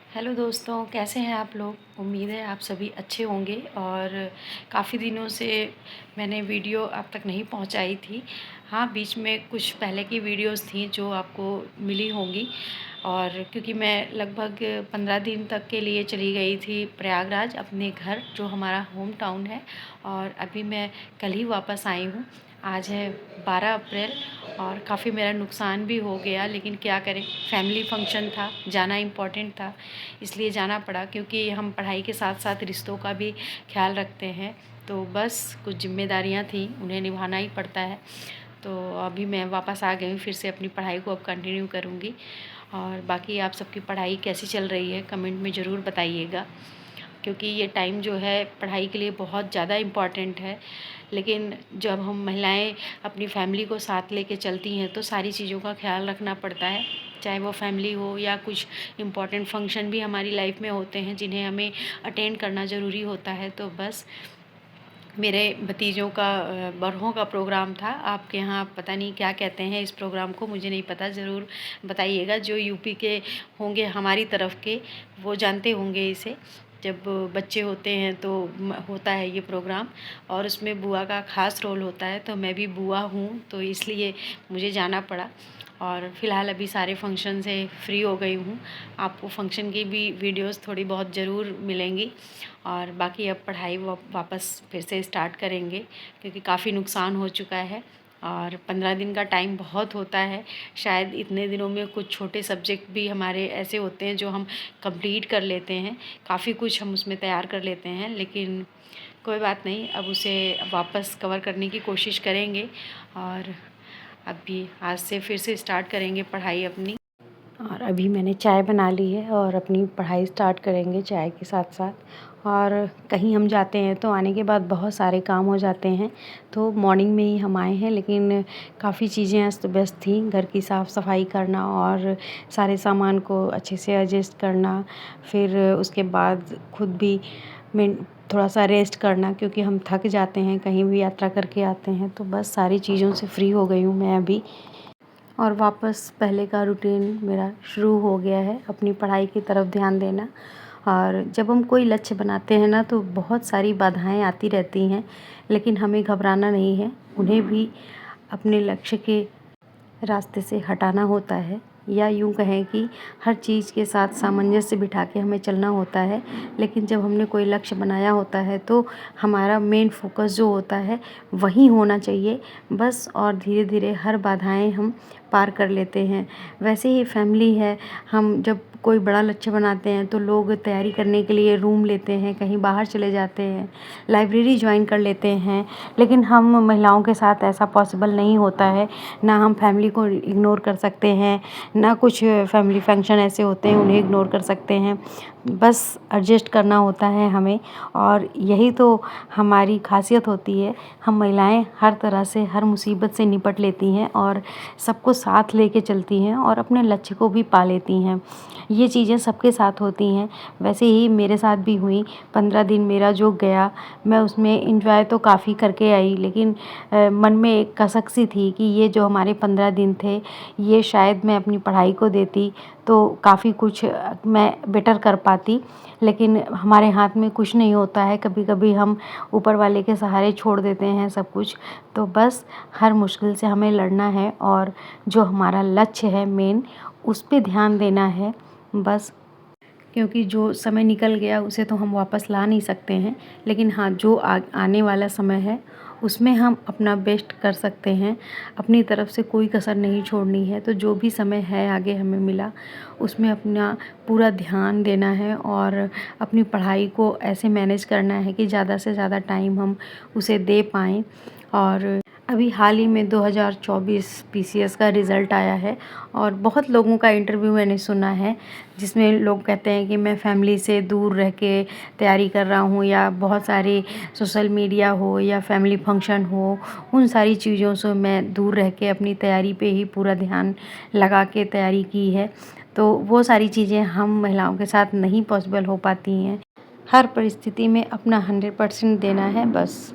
Hello दोस्तों, कैसे हैं आप लोग। उम्मीद है आप सभी अच्छे होंगे। और काफ़ी दिनों से मैंने वीडियो आप तक नहीं पहुंचाई थी। हाँ, बीच में कुछ पहले की वीडियोस थी जो आपको मिली होंगी। और क्योंकि मैं लगभग 15 दिन तक के लिए चली गई थी प्रयागराज अपने घर, जो हमारा होम टाउन है। और अभी मैं कल ही वापस आई हूँ। आज है 12 अप्रैल और काफ़ी मेरा नुकसान भी हो गया, लेकिन क्या करें, फैमिली फंक्शन था, जाना इम्पोर्टेंट था, इसलिए जाना पड़ा। क्योंकि हम पढ़ाई के साथ साथ रिश्तों का भी ख्याल रखते हैं, तो बस कुछ जिम्मेदारियां थी, उन्हें निभाना ही पड़ता है। तो अभी मैं वापस आ गई हूँ, फिर से अपनी पढ़ाई को अब कंटिन्यू करूँगी। और बाकी आप सबकी पढ़ाई कैसी चल रही है कमेंट में ज़रूर बताइएगा, क्योंकि ये टाइम जो है पढ़ाई के लिए बहुत ज़्यादा इम्पॉर्टेंट है। लेकिन जब हम महिलाएं अपनी फैमिली को साथ लेके चलती हैं तो सारी चीज़ों का ख्याल रखना पड़ता है, चाहे वो फैमिली हो या कुछ इम्पॉर्टेंट फंक्शन भी हमारी लाइफ में होते हैं जिन्हें हमें अटेंड करना ज़रूरी होता है। तो बस मेरे भतीजों का बरहों का प्रोग्राम था। आपके यहाँ पता नहीं क्या कहते हैं इस प्रोग्राम को, मुझे नहीं पता, ज़रूर बताइएगा। जो यूपी के होंगे हमारी तरफ के, वो जानते होंगे इसे। जब बच्चे होते हैं तो होता है ये प्रोग्राम, और उसमें बुआ का ख़ास रोल होता है। तो मैं भी बुआ हूँ, तो इसलिए मुझे जाना पड़ा। और फ़िलहाल अभी सारे फंक्शन से फ्री हो गई हूँ। आपको फंक्शन की भी वीडियोस थोड़ी बहुत ज़रूर मिलेंगी। और बाकी अब पढ़ाई वापस फिर से स्टार्ट करेंगे, क्योंकि काफ़ी नुकसान हो चुका है। और 15 दिन का टाइम बहुत होता है। शायद इतने दिनों में कुछ छोटे सब्जेक्ट भी हमारे ऐसे होते हैं जो हम कंप्लीट कर लेते हैं, काफ़ी कुछ हम उसमें तैयार कर लेते हैं। लेकिन कोई बात नहीं, अब उसे वापस कवर करने की कोशिश करेंगे। और अभी आज से फिर से स्टार्ट करेंगे पढ़ाई अपनी। और अभी मैंने चाय बना ली है और अपनी पढ़ाई स्टार्ट करेंगे चाय के साथ साथ। और कहीं हम जाते हैं तो आने के बाद बहुत सारे काम हो जाते हैं। तो मॉर्निंग में ही हम आए हैं, लेकिन काफ़ी चीज़ें अस्त व्यस्त थी। घर की साफ़ सफाई करना और सारे सामान को अच्छे से एडजस्ट करना, फिर उसके बाद खुद भी मैं थोड़ा सा रेस्ट करना, क्योंकि हम थक जाते हैं कहीं भी यात्रा करके आते हैं। तो बस सारी चीज़ों से फ्री हो गई हूँ मैं अभी, और वापस पहले का रूटीन मेरा शुरू हो गया है, अपनी पढ़ाई की तरफ ध्यान देना। और जब हम कोई लक्ष्य बनाते हैं ना, तो बहुत सारी बाधाएं आती रहती हैं, लेकिन हमें घबराना नहीं है। उन्हें भी अपने लक्ष्य के रास्ते से हटाना होता है, या यूँ कहें कि हर चीज़ के साथ सामंजस्य बिठा के हमें चलना होता है। लेकिन जब हमने कोई लक्ष्य बनाया होता है तो हमारा मेन फोकस जो होता है वहीं होना चाहिए बस। और धीरे धीरे हर बाधाएं हम पार कर लेते हैं। वैसे ही फैमिली है, हम जब कोई बड़ा लक्ष्य बनाते हैं तो लोग तैयारी करने के लिए रूम लेते हैं, कहीं बाहर चले जाते हैं, लाइब्रेरी ज्वाइन कर लेते हैं। लेकिन हम महिलाओं के साथ ऐसा पॉसिबल नहीं होता है। ना हम फैमिली को इग्नोर कर सकते हैं, ना कुछ फैमिली फंक्शन ऐसे होते हैं उन्हें इग्नोर कर सकते हैं। बस एडजस्ट करना होता है हमें, और यही तो हमारी खासियत होती है। हम महिलाएं हर तरह से, हर मुसीबत से निपट लेती हैं और सबको साथ लेके चलती हैं और अपने लक्ष्य को भी पा लेती हैं। ये चीज़ें सबके साथ होती हैं, वैसे ही मेरे साथ भी हुई। 15 दिन मेरा जो गया, मैं उसमें एंजॉय तो काफ़ी करके आई, लेकिन मन में एक कसक सी थी कि ये जो हमारे 15 दिन थे, ये शायद मैं अपनी पढ़ाई को देती तो काफ़ी कुछ मैं बेटर कर पाती। लेकिन हमारे हाथ में कुछ नहीं होता है, कभी कभी हम ऊपर वाले के सहारे छोड़ देते हैं सब कुछ। तो बस हर मुश्किल से हमें लड़ना है, और जो हमारा लक्ष्य है मेन, उस पे ध्यान देना है बस। क्योंकि जो समय निकल गया उसे तो हम वापस ला नहीं सकते हैं, लेकिन हाँ, जो आने वाला समय है उसमें हम अपना बेस्ट कर सकते हैं। अपनी तरफ से कोई कसर नहीं छोड़नी है। तो जो भी समय है आगे हमें मिला, उसमें अपना पूरा ध्यान देना है और अपनी पढ़ाई को ऐसे मैनेज करना है कि ज़्यादा से ज़्यादा टाइम हम उसे दे पाएँ। और अभी हाल ही में 2024 पीसीएस का रिज़ल्ट आया है, और बहुत लोगों का इंटरव्यू मैंने सुना है जिसमें लोग कहते हैं कि मैं फैमिली से दूर रह के तैयारी कर रहा हूँ, या बहुत सारी सोशल मीडिया हो या फैमिली फंक्शन हो, उन सारी चीज़ों से मैं दूर रह के अपनी तैयारी पे ही पूरा ध्यान लगा के तैयारी की है। तो वो सारी चीज़ें हम महिलाओं के साथ नहीं पॉसिबल हो पाती हैं। हर परिस्थिति में अपना 100% देना है बस।